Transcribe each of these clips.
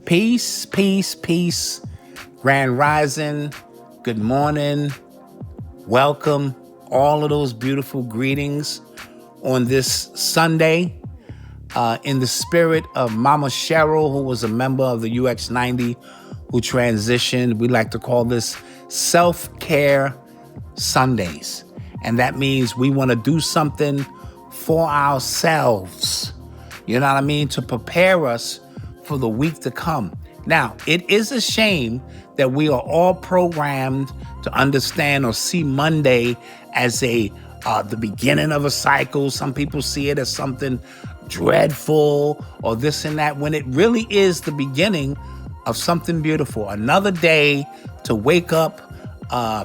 Peace, peace, peace. Grand Rising. Good morning. Welcome. All of those beautiful greetings on this Sunday. In the spirit of Mama Cheryl, who was a member of the UX90, who transitioned. We like to call this Self-Care Sundays. And that means we want to do something for ourselves. You know what I mean? To prepare us for the week to come. Now, it is a shame that we are all programmed to understand or see Monday as the beginning of a cycle. Some people see it as something dreadful or this and that, when it really is the beginning of something beautiful. Another day to wake up,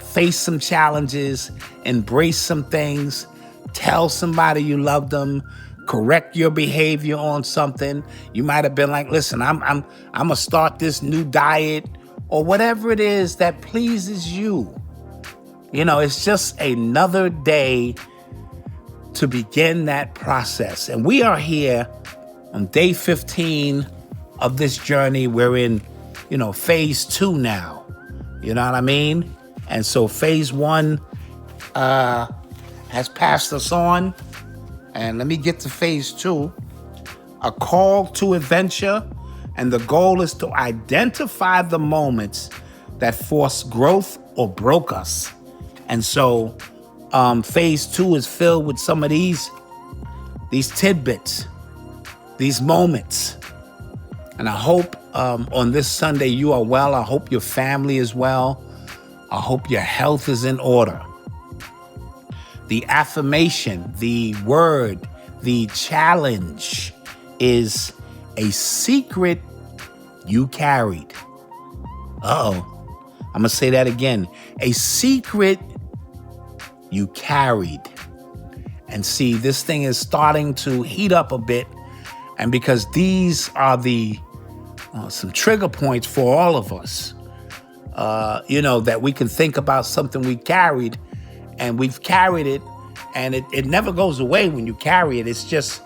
face some challenges, embrace some things, tell somebody you love them, correct your behavior on something. You might have been like, listen, I'm gonna start this new diet or whatever it is that pleases you. You know, it's just another day to begin that process. And we are here on day 15 of this journey. We're in, phase 2 now. You know what I mean? And so phase 1 has passed us on. And let me get to phase 2, a call to adventure. And the goal is to identify the moments that forced growth or broke us. And so phase 2 is filled with some of these tidbits, these moments. And I hope on this Sunday you are well. I hope your family is well. I hope your health is in order. The affirmation, the word, the challenge is a secret you carried. I'm going to say that again. A secret you carried. And see, this thing is starting to heat up a bit. And because these are some trigger points for all of us, that we can think about something we carried, and we've carried it, and it never goes away when you carry it. It's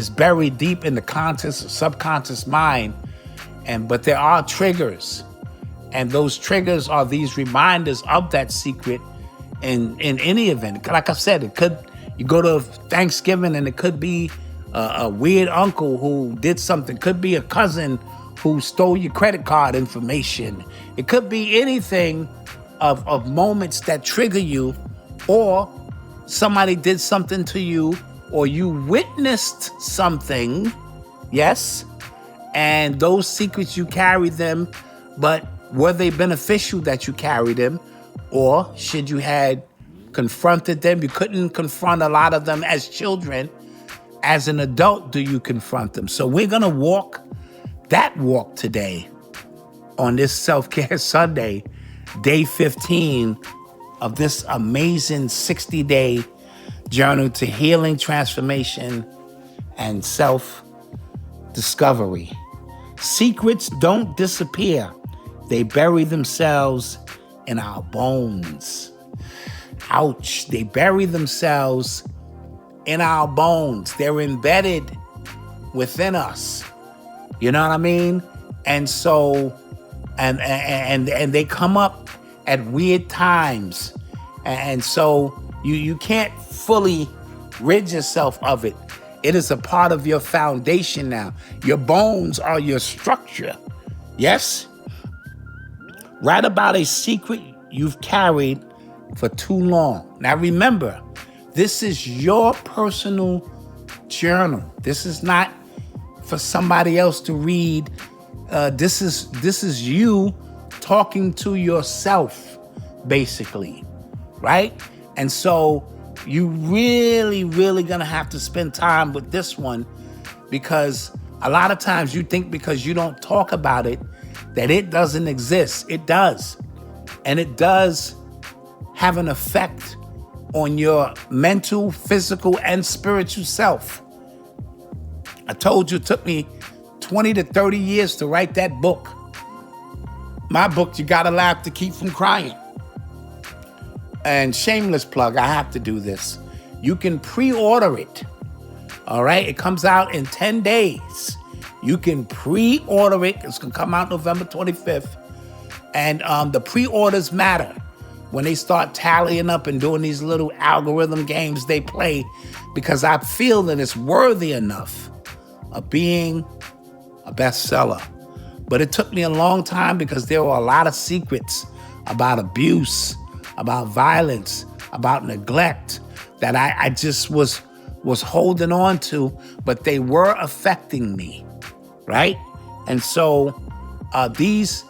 buried deep in the conscious or subconscious mind. But there are triggers, and those triggers are these reminders of that secret in any event. Like I said, you go to Thanksgiving and it could be a weird uncle who did something. Could be a cousin who stole your credit card information. It could be anything of moments that trigger you, or somebody did something to you, or you witnessed something, yes, and those secrets you carried them, but were they beneficial that you carried them, or should you had confronted them? You couldn't confront a lot of them as children. As an adult, do you confront them? So we're going to walk that walk today on this Self-Care Sunday, day 15 of this amazing 60-day journey to healing, transformation, and self-discovery. Secrets don't disappear. They bury themselves in our bones. Ouch. They bury themselves in our bones. They're embedded within us. You know what I mean? And so, and they come up at weird times. And so you can't fully rid yourself of it. It is a part of your foundation now. Your bones are your structure. Yes? Write about a secret you've carried for too long. Now remember, this is your personal journal. This is not for somebody else to read. This is you talking to yourself, basically, right? And so you really, really gonna have to spend time with this one, because a lot of times you think because you don't talk about it that it doesn't exist. It does. And it does have an effect on your mental, physical, and spiritual self. I told you it took me 20 to 30 years to write that book. My book, You Gotta Laugh to Keep From Crying. And shameless plug, I have to do this. You can pre-order it. All right, it comes out in 10 days. You can pre-order it. It's going to come out November 25th. And the pre-orders matter when they start tallying up and doing these little algorithm games they play, because I feel that it's worthy enough of being a bestseller. But it took me a long time because there were a lot of secrets about abuse, about violence, about neglect that I just was holding on to, but they were affecting me, right? And so this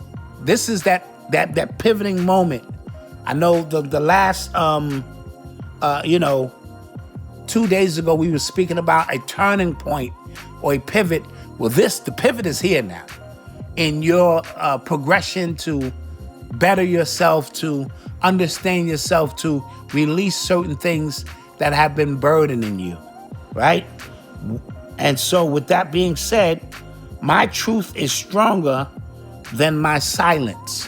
is that pivoting moment. I know the last 2 days ago we were speaking about a turning point or a pivot. Well, the pivot is here now in your progression to better yourself, to understand yourself, to release certain things that have been burdening you, right? And so with that being said, my truth is stronger than my silence,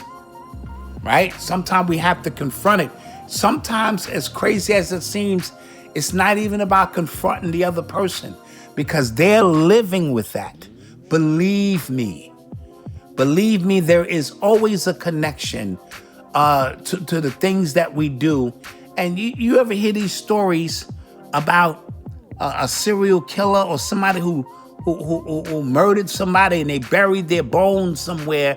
right? Sometimes we have to confront it. Sometimes, as crazy as it seems, it's not even about confronting the other person because they're living with that. Believe me, there is always a connection to the things that we do. And you ever hear these stories about a serial killer or somebody who murdered somebody and they buried their bones somewhere,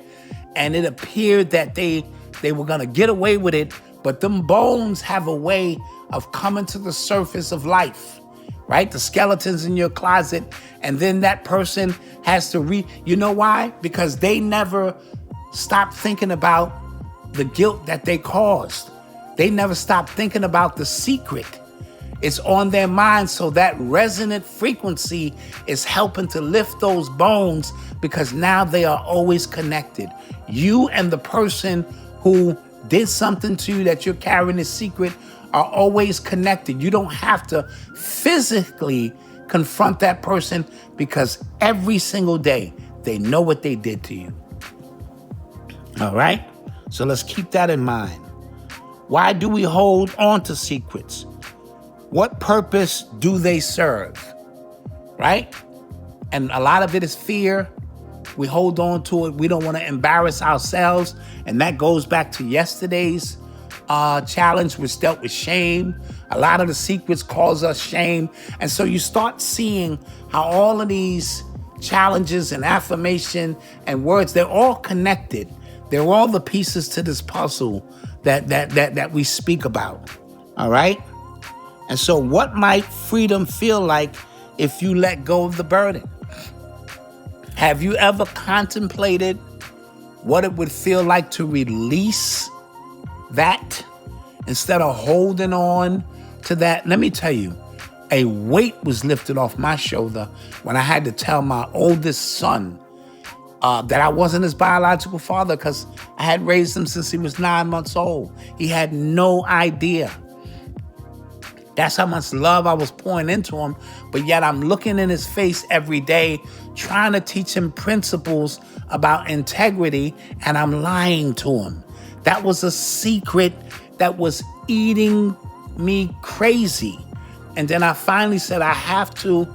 and it appeared that they were going to get away with it, but them bones have a way of coming to the surface of life, right? The skeletons in your closet, and then that person has to you know why? Because they never stopped thinking about the guilt that they caused. They never stopped thinking about the secret. It's on their mind, so that resonant frequency is helping to lift those bones because now they are always connected. You and the person who did something to you that you're carrying a secret are always connected. You don't have to physically confront that person because every single day they know what they did to you. All right? So let's keep that in mind. Why do we hold on to secrets? What purpose do they serve? Right? And a lot of it is fear. We hold on to it. We don't want to embarrass ourselves. And that goes back to yesterday's challenge, which dealt with shame. A lot of the secrets cause us shame. And so you start seeing how all of these challenges and affirmation and words, they're all connected. They're all the pieces to this puzzle that we speak about. All right? And so what might freedom feel like if you let go of the burden? Have you ever contemplated what it would feel like to release that instead of holding on to that? Let me tell you, a weight was lifted off my shoulder when I had to tell my oldest son that I wasn't his biological father because I had raised him since he was 9 months old. He had no idea. That's how much love I was pouring into him. But yet I'm looking in his face every day, trying to teach him principles about integrity, and I'm lying to him. That was a secret that was eating me crazy. And then I finally said, I have to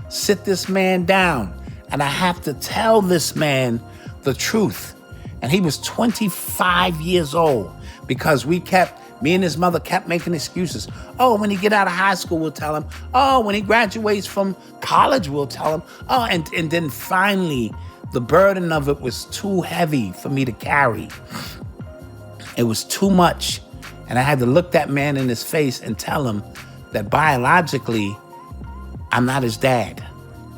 sit this man down and I have to tell this man the truth. And he was 25 years old because me and his mother kept making excuses. Oh, when he get out of high school, we'll tell him. Oh, when he graduates from college, we'll tell him. Oh, and then finally, the burden of it was too heavy for me to carry. It was too much. And I had to look that man in his face and tell him that biologically, I'm not his dad.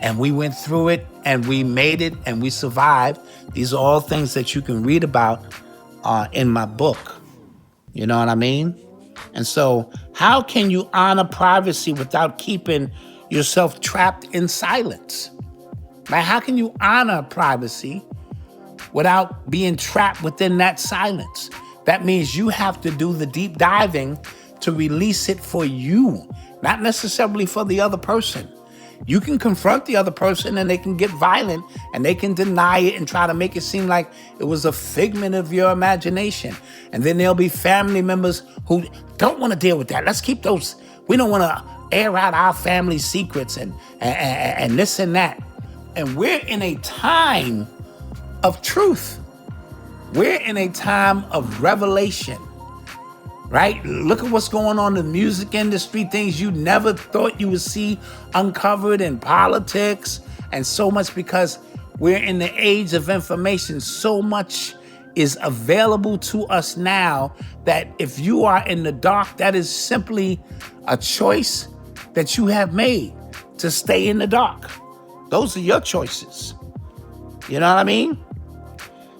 And we went through it and we made it and we survived. These are all things that you can read about in my book. You know what I mean? And so how can you honor privacy without keeping yourself trapped in silence? Right? How can you honor privacy without being trapped within that silence? That means you have to do the deep diving to release it for you, not necessarily for the other person. You can confront the other person and they can get violent and they can deny it and try to make it seem like it was a figment of your imagination. And then there'll be family members who don't want to deal with that. Let's keep those. We don't want to air out our family secrets and this and that. And we're in a time of truth. We're in a time of revelation, right? Look at what's going on in the music industry, things you never thought you would see uncovered in politics, and so much, because we're in the age of information. So much is available to us now that if you are in the dark, that is simply a choice that you have made to stay in the dark. Those are your choices. You know what I mean?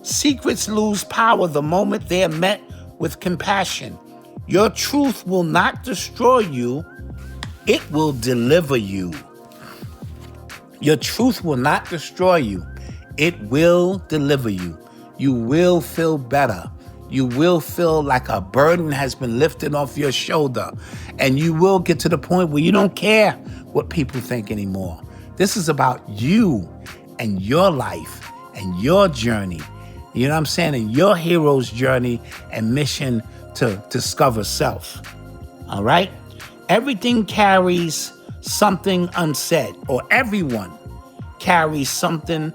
Secrets lose power the moment they are met with compassion. Your truth will not destroy you, it will deliver you. Your truth will not destroy you, it will deliver you. You will feel better. You will feel like a burden has been lifted off your shoulder. And you will get to the point where you don't care what people think anymore. This is about you and your life and your journey. You know what I'm saying? And your hero's journey and mission to discover self. All right? Everything carries something unsaid, or everyone carries something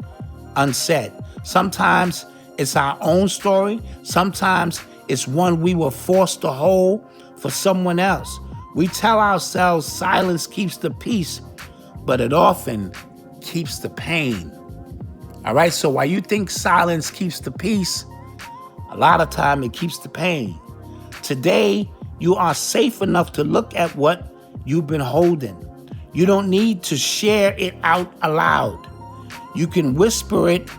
unsaid. Sometimes it's our own story. Sometimes it's one we were forced to hold for someone else. We tell ourselves silence keeps the peace, but it often keeps the pain. All right, so while you think silence keeps the peace, a lot of time it keeps the pain. Today, you are safe enough to look at what you've been holding. You don't need to share it out aloud. You can whisper it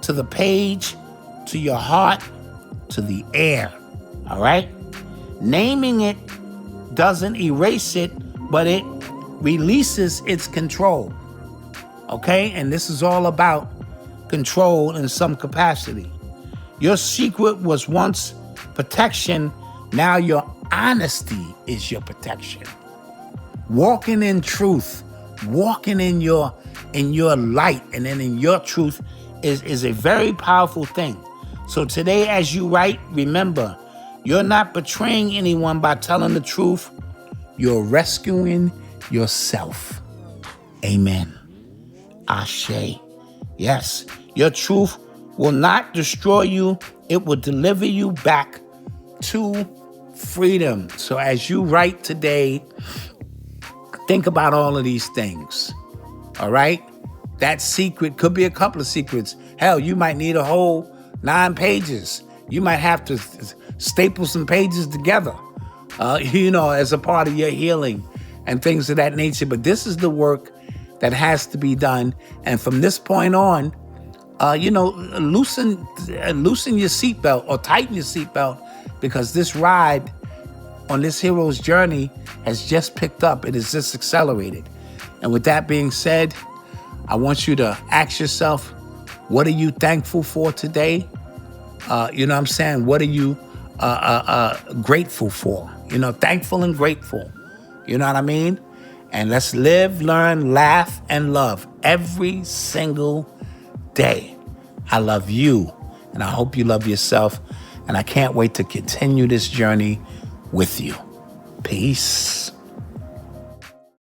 to the page, to your heart, to the air. All right? Naming it doesn't erase it, but it releases its control. Okay? And this is all about control in some capacity. Your secret was once protection. Now your honesty is your protection. Walking in truth, walking in your light, and then in your truth is a very powerful thing. So today, as you write, remember, you're not betraying anyone by telling the truth. You're rescuing yourself. Amen. Ashe. Yes, your truth will not destroy you. It will deliver you back to freedom. So as you write today, think about all of these things. All right? That secret could be a couple of secrets. Hell, you might need a whole 9 pages. You might have to staple some pages together, as a part of your healing and things of that nature. But this is the work that has to be done. And from this point on, loosen your seatbelt or tighten your seatbelt, because this ride on this hero's journey has just picked up. It has just accelerated. And with that being said, I want you to ask yourself, what are you thankful for today? You know what I'm saying? What are you grateful for? Thankful and grateful. You know what I mean? And let's live, learn, laugh, and love every single day. I love you, and I hope you love yourself. And I can't wait to continue this journey with you. Peace.